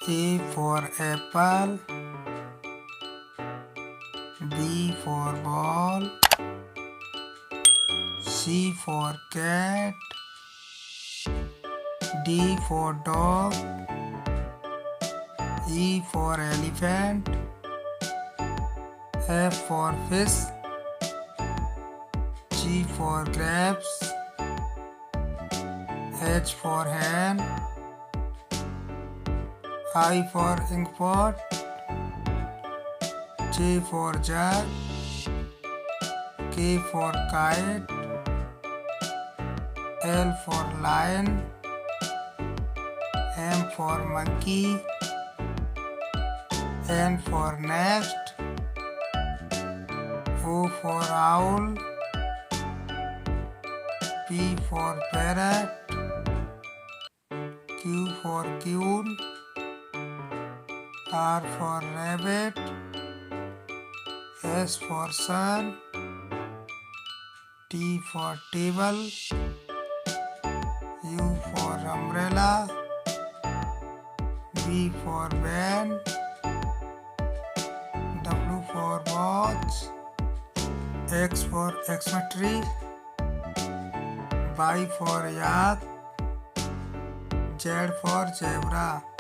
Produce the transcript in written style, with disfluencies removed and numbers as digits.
A for apple, B for ball, C for cat, D for dog, E for elephant, F for fish, G for grapes, H for hen, I for inkpot, J for jug, K for kite, L for lion, M for monkey, N for nest, O for owl, P for parrot, Q for queen, R for rabbit, S for sun, T for table, U for umbrella, V for van, W for watch, X for Xmetry, Y for yacht, Z for zebra.